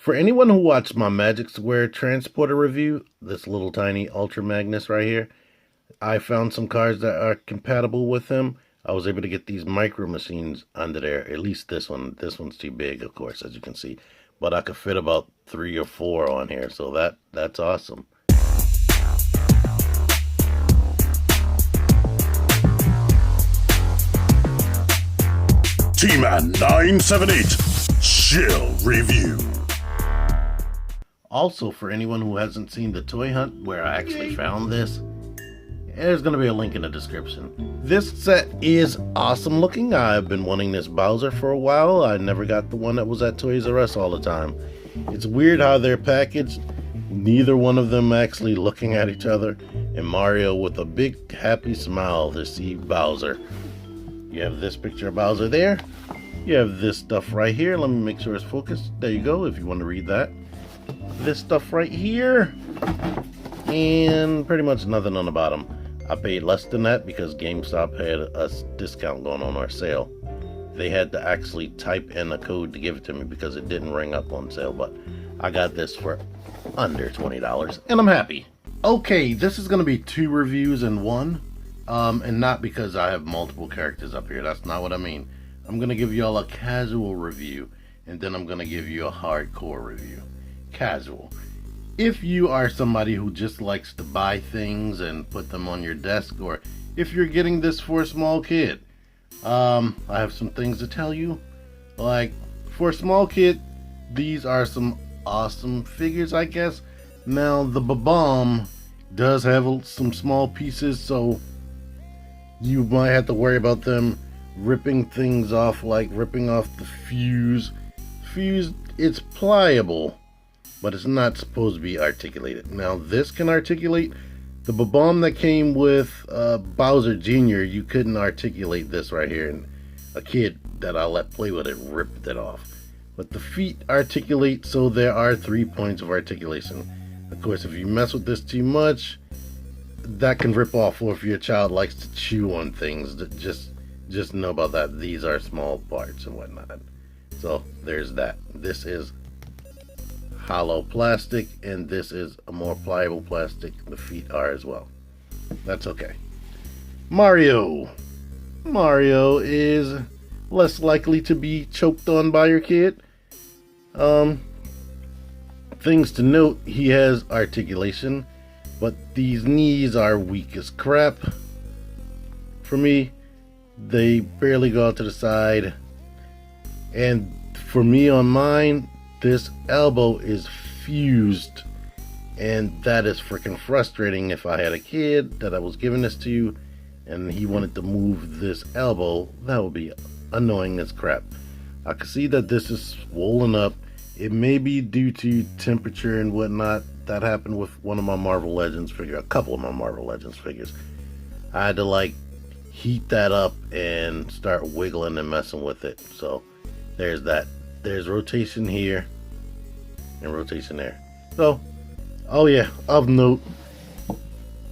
For anyone who watched my Magic Square Transporter review, this little tiny Ultra Magnus right here, I found some cards that are compatible with him. I was able to get these micro machines under there, at least this one. This one's too big, of course, as you can see. But I could fit about 3 or 4 on here, so that's awesome. T-Man 978 Chill Review. Also, for anyone who hasn't seen the toy hunt where I actually found this, there's going to be a link in the description. This set is awesome looking. I've been wanting this Bowser for a while. I never got the one that was at Toys R Us all the time. It's weird how they're packaged. Neither one of them actually looking at each other. And Mario with a big happy smile to see Bowser. You have this picture of Bowser there. You have this stuff right here. Let me make sure it's focused. There you go, if you want to read that. This stuff right here. And pretty much nothing on the bottom. I paid less than that because GameStop had a discount going on our sale. They had to actually type in a code to give it to me because it didn't ring up on sale. But I got this for under $20 and I'm happy. Okay, this is going to be 2 reviews in one. And not because I have multiple characters up here. That's not what I mean. I'm going to give y'all a casual review. And then I'm going to give you a hardcore review. Casual. If you are somebody who just likes to buy things and put them on your desk, or if you're getting this for a small kid, I have some things to tell you. Like, for a small kid, these are some awesome figures, I guess. Now, the Bomb does have some small pieces, so you might have to worry about them ripping things off, like ripping off the fuse. Fuse, it's pliable, but it's not supposed to be articulated. Now, this can articulate. The Bomb that came with Bowser Jr., you couldn't articulate this right here, and a kid that I let play with it ripped it off. But the feet articulate, so there are 3 points of articulation. Of course, if you mess with this too much, that can rip off, or if your child likes to chew on things, just know about that. These are small parts and whatnot. So there's that. This is hollow plastic, and this is a more pliable plastic. The feet are as well. That's okay. Mario is less likely to be choked on by your kid. Things to note, he has articulation, but these knees are weak as crap. For me, they barely go out to the side. And for me on mine, this elbow is fused. And that is freaking frustrating. If I had a kid that I was giving this to and he wanted to move this elbow, that would be annoying as crap. I can see that this is swollen up. It may be due to temperature and whatnot. That happened with one of my Marvel Legends figures, a couple of my Marvel Legends figures. I had to like heat that up and start wiggling and messing with it. So there's that. There's rotation here and rotation there. So, oh yeah, of note,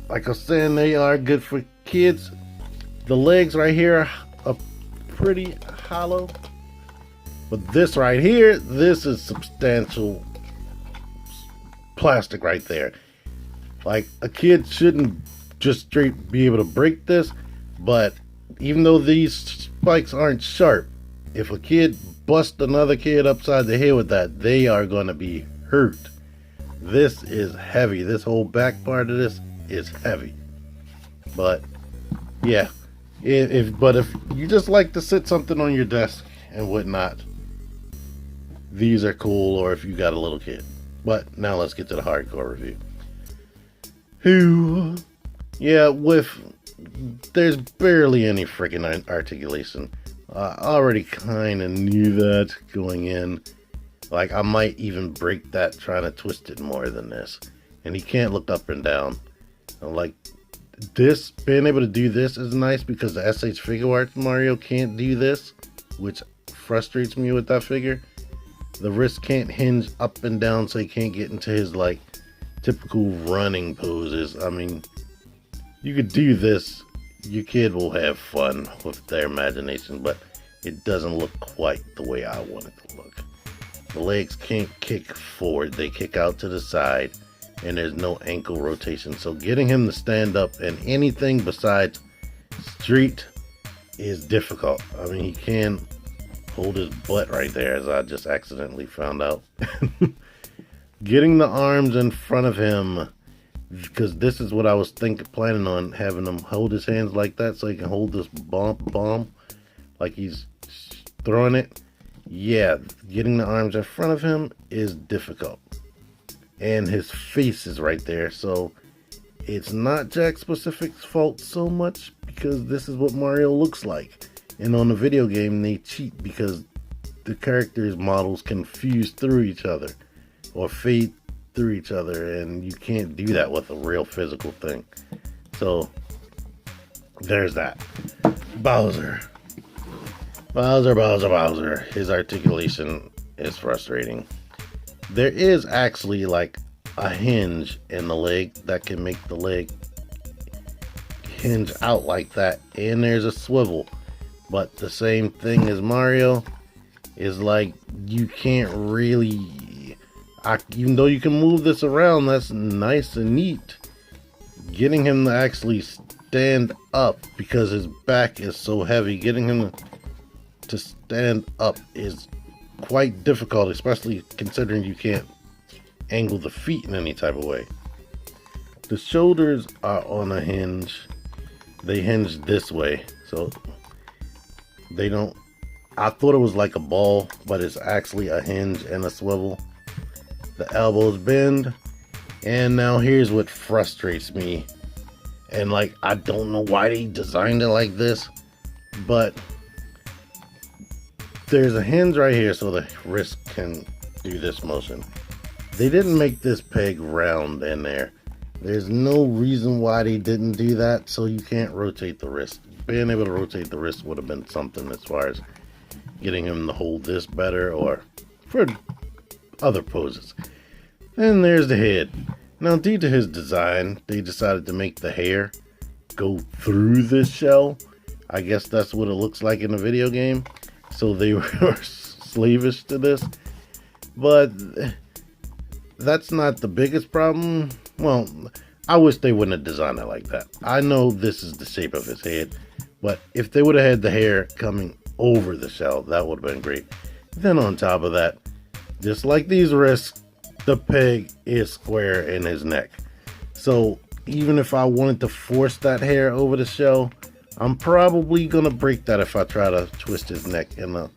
like I was saying, they are good for kids. The legs right here are pretty hollow. But this right here, this is substantial plastic right there. Like, a kid shouldn't just straight be able to break this, but even though these spikes aren't sharp, if a kid busts another kid upside the head with that, they are going to be hurt. This is heavy. This whole back part of this is heavy. But yeah, if you just like to sit something on your desk and whatnot, these are cool, or if you got a little kid. But now let's get to the hardcore review. There's barely any freaking articulation. I already kind of knew that going in. Like, I might even break that trying to twist it more than this. And he can't look up and down. Like, this, being able to do this is nice because the SH Figure Arts Mario can't do this, which frustrates me with that figure. The wrist can't hinge up and down, so he can't get into his, like, typical running poses. I mean, you could do this. Your kid will have fun with their imagination, but it doesn't look quite the way I want it to look. The legs can't kick forward, they kick out to the side, and there's no ankle rotation. So getting him to stand up in anything besides street is difficult. I mean, he can hold his butt right there, as I just accidentally found out. Getting the arms in front of him, because this is what I was planning on, having him hold his hands like that so he can hold this bomb like he's throwing it. Yeah, getting the arms in front of him is difficult. And his face is right there, so it's not Jakks Pacific's fault so much, because this is what Mario looks like. And on the video game, they cheat because the characters' models can fuse through each other or fade through each other, and you can't do that with a real physical thing. So there's that. Bowser. His articulation is frustrating. There is actually like a hinge in the leg that can make the leg hinge out like that, and there's a swivel. But the same thing as Mario is like you can't really, even though you can move this around, that's nice and neat. Getting him to actually stand up, because his back is so heavy, getting him to stand up is quite difficult, especially considering you can't angle the feet in any type of way. The shoulders are on a hinge. They hinge this way, so they don't, I thought it was like a ball, but it's actually a hinge and a swivel. The elbows bend, and now here's what frustrates me, and like I don't know why they designed it like this, but there's a hinge right here so the wrist can do this motion. They didn't make this peg round in there. There's no reason why they didn't do that, so you can't rotate the wrist. Being able to rotate the wrist would have been something as far as getting him to hold this better or for other poses. And there's the head. Now, due to his design, they decided to make the hair go through this shell. I guess that's what it looks like in the video game. So they were slavish to this. But that's not the biggest problem. Well, I wish they wouldn't have designed it like that. I know this is the shape of his head, but if they would have had the hair coming over the shell, that would have been great. Then on top of that, just like these wrists, the peg is square in his neck. So even if I wanted to force that hair over the shell, I'm probably gonna break that if I try to twist his neck. And a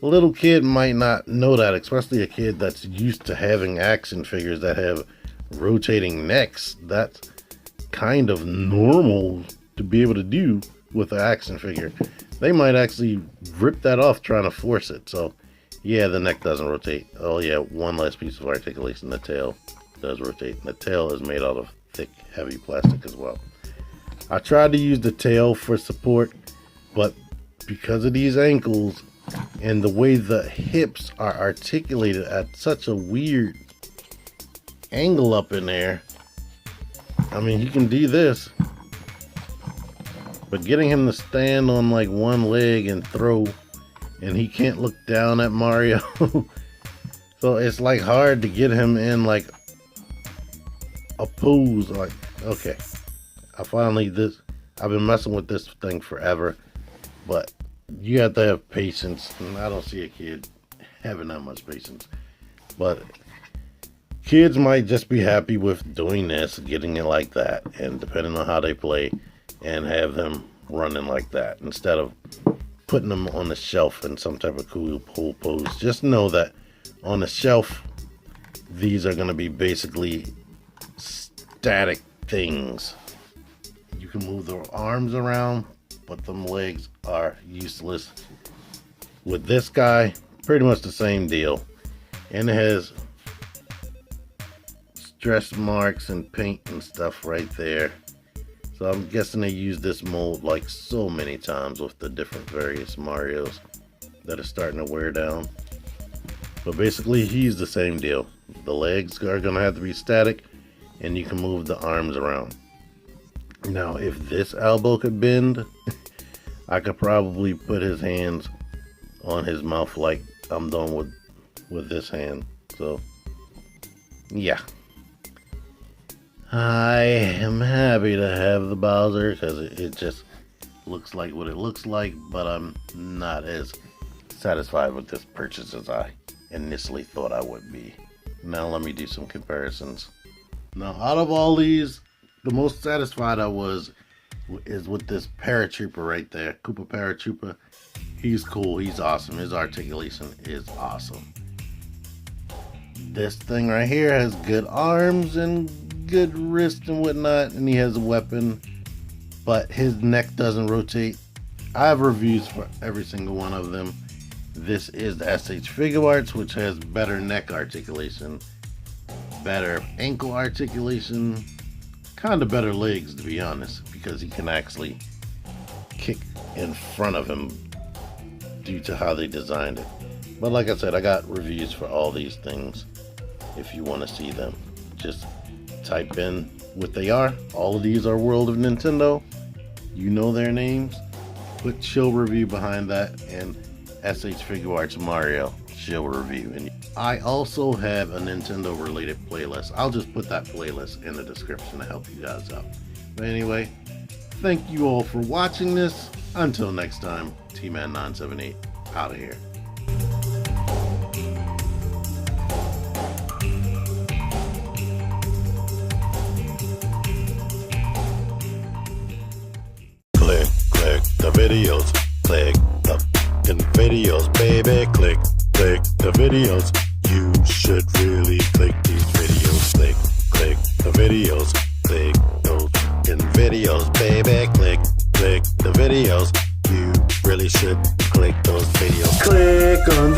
little kid might not know that, especially a kid that's used to having action figures that have rotating necks. That's kind of normal to be able to do with an action figure. They might actually rip that off trying to force it. So yeah, the neck doesn't rotate. Oh yeah, one last piece of articulation. The tail does rotate. The tail is made out of thick, heavy plastic as well. I tried to use the tail for support, but because of these ankles and the way the hips are articulated at such a weird angle up in there, I mean, he can do this, but getting him to stand on like one leg and throw, and he can't look down at Mario. So it's like hard to get him in like a pose. Like, okay, I've been messing with this thing forever, but you have to have patience, and I don't see a kid having that much patience. But kids might just be happy with doing this, getting it like that, and depending on how they play, and have them running like that instead of putting them on the shelf in some type of cool pose. Just know that on the shelf, these are going to be basically static things. You can move the arms around, but them legs are useless. With this guy, pretty much the same deal. And it has stretch marks and paint and stuff right there. So I'm guessing they use this mold like so many times with the different various Marios that are starting to wear down. But basically, he's the same deal. The legs are going to have to be static, and you can move the arms around. Now, if this elbow could bend, I could probably put his hands on his mouth like I'm doing with with this hand. So, yeah. I am happy to have the Bowser because it just looks like what it looks like, but I'm not as satisfied with this purchase as I initially thought I would be. Now let me do some comparisons. Now, out of all these, the most satisfied I was is with this Paratrooper right there, Koopa Paratrooper. He's cool, he's awesome, his articulation is awesome. This thing right here has good arms and good wrist and whatnot, and he has a weapon, but his neck doesn't rotate. I have reviews for every single one of them. This is the SH Figure Arts, which has better neck articulation, better ankle articulation, kind of better legs, to be honest, because he can actually kick in front of him due to how they designed it. But like I said, I got reviews for all these things. If you want to see them, just type in what they are. All of these are World of Nintendo. You know their names. Put chill review behind that, and SH Figure Arts Mario chill review. And I also have a Nintendo related playlist. I'll just put that playlist in the description to help you guys out. But anyway, thank you all for watching this. Until next time, T-Man978 out of here. Click the videos, click the fucking videos, baby, click the videos. You should really click these videos, click the videos, click those fucking videos, baby, click the videos. You really should click those videos. Click on them.